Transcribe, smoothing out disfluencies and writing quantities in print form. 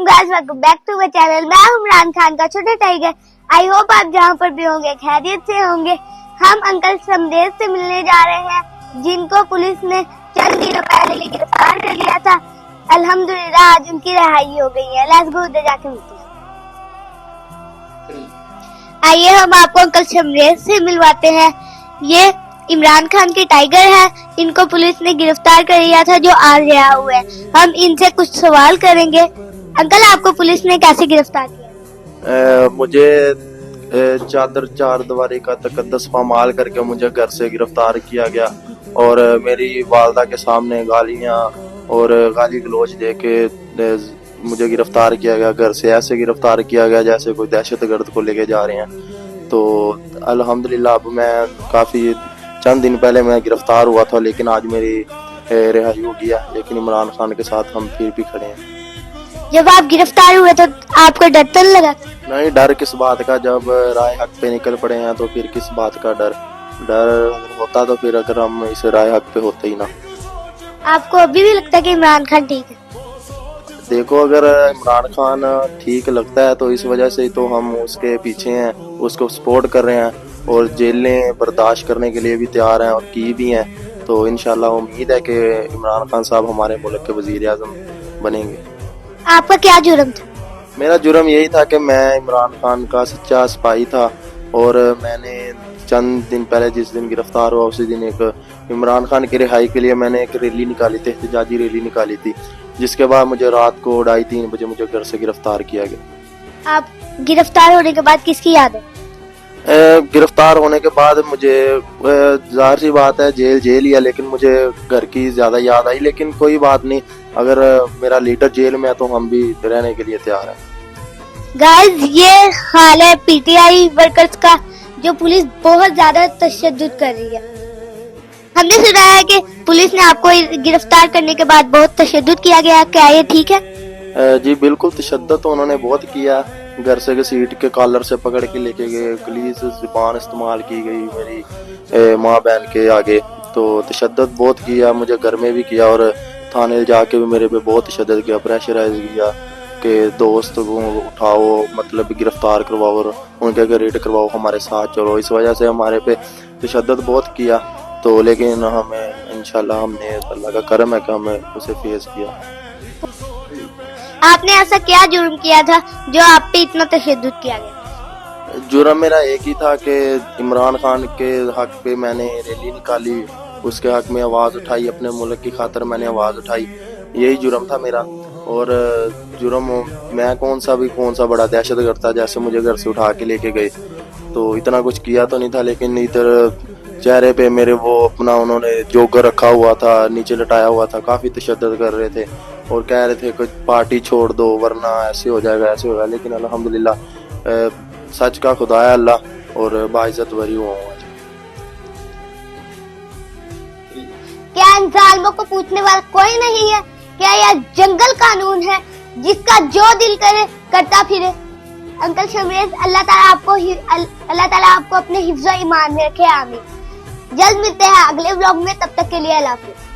guys, welcome back to my channel. मैं हूं इमरान खान का छोटा टाइगर। आई होप आप जहाँ पर भी होंगे खैरियत से होंगे। हम अंकल समदेश से मिलने जा रहे हैं जिनको पुलिस ने चंद दिनों पहले गिरफ्तार कर लिया था। अल्हम्दुलिल्लाह आज उनकी रिहाई हो गई है। लेट्स गो उधर जाके मिलते हैं। आइए हम आपको अंकल समदेश से मिलवाते हैं। ये इमरान खान के टाइगर है। इनको पुलिस ने गिरफ्तार कर लिया था जो आज रिहा हुए हैं। हम इनसे कुछ सवाल करेंगे। अंकल आपको पुलिस ने कैसे गिरफ्तार किया? मुझे चादर चार दीवारी का तकद्दस पामाल करके मुझे घर से गिरफ्तार किया गया और मेरी वालदा के सामने गालियां और गाली गलोच दे के मुझे गिरफ्तार किया गया। घर से ऐसे गिरफ्तार किया गया जैसे कोई दहशतगर्द को लेके जा रहे हैं। तो अल्हम्दुलिल्लाह अब मैं काफ़ी चंद दिन पहले मैं गिरफ्तार हुआ था लेकिन आज मेरी रिहाई हो गया। लेकिन इमरान खान के साथ हम फिर भी खड़े हैं। जब आप गिरफ्तार हुए तो आपको डर तो नहीं लगा? नहीं, डर किस बात का, जब राय हक पे निकल पड़े हैं तो फिर किस बात का डर अगर होता तो फिर अगर हम इस राय हक पे होते ही ना। आपको अभी भी लगता है कि इमरान खान ठीक है? देखो, अगर इमरान खान ठीक लगता है तो इस वजह से तो हम उसके पीछे हैं, उसको सपोर्ट कर रहे हैं और जेलें बर्दाश्त करने के लिए भी तैयार हैं और की भी हैं। तो इंशाल्लाह उम्मीद है कि इमरान खान साहब हमारे मुल्क के वजीर आज़म बनेंगे। आपका क्या जुर्म था? मेरा जुर्म यही था कि मैं इमरान खान का सच्चा सिपाही था और मैंने चंद दिन पहले जिस दिन गिरफ्तार हुआ उसी दिन एक इमरान खान की रिहाई के लिए मैंने एक रैली निकाली थी, एहतजाजी रैली निकाली थी, जिसके बाद मुझे रात को 2:30-3 बजे मुझे घर से गिरफ्तार किया गया। आप गिरफ्तार होने के बाद किसकी याद है? गिरफ्तार होने के बाद मुझे जाहिर सी बात है जेल ही है, लेकिन मुझे घर की ज्यादा याद आई। लेकिन कोई बात नहीं, अगर मेरा लीडर जेल में है तो हम भी रहने के लिए तैयार हैं। गाइस ये हाल है पीटीआई वर्कर्स का, जो पुलिस बहुत ज्यादा तशद्दुद कर रही है। हमने सुना है कि पुलिस ने आपको गिरफ्तार करने के बाद बहुत तशद्दुद किया गया, क्या ये ठीक है? जी बिल्कुल, तशद्दुद तो उन्होंने बहुत किया। घर से घसीट के कॉलर से पकड़ के लेके गए, गलीज ज़ुबान इस्तेमाल की गई मेरी माँ बहन के आगे। तो तशद्दुद बहुत किया, मुझे घर में भी किया और थाने ले जाके भी मेरे पे बहुत तशद्दुद किया, प्रेशराइज किया कि दोस्त को उठाओ, मतलब गिरफ्तार करवाओ और उनके घर रेड करवाओ, हमारे साथ चलो। इस वजह से हमारे पे तशद्दुद बहुत किया। तो लेकिन हमें इंशाल्लाह हमने अल्लाह का करम है कि हमें उसे फेस किया। आपने ऐसा क्या जुर्म किया था जो आप पे इतना तशद्दुद किया गया? जुर्म मेरा एक ही था कि इमरान खान के हक पे मैंने रैली निकाली, उसके हक में आवाज़ उठाई, अपने मुल्क की खातिर मैंने आवाज़ उठाई। यही जुर्म था मेरा। और जुर्म मैं कौन सा बड़ा दहशतगर्द था जैसे मुझे घर से उठा के लेके गए, तो इतना कुछ किया तो नहीं था। लेकिन इधर चेहरे पे मेरे वो अपना उन्होंने जोगर रखा हुआ था, नीचे लटाया हुआ था, काफ़ी तशद्दुद कर रहे थे और कह रहे थे कि पार्टी छोड़ दो वरना ऐसे हो जाएगा ऐसे होगा। लेकिन अल्हम्दुलिल्लाह सच का खुदा है अल्लाह और बाइज्जत बरी हुआ हूँ। क्या इन जालिमों को पूछने वाला कोई नहीं है? क्या यह जंगल कानून है जिसका जो दिल करे करता फिरे? अंकल शमरेज, अल्लाह ताला आपको अपने हिफ्ज़ ईमान में रखे, आमीन। जल्द मिलते हैं अगले व्लॉग में, तब तक के लिए अल्लाह हाफ़िज़।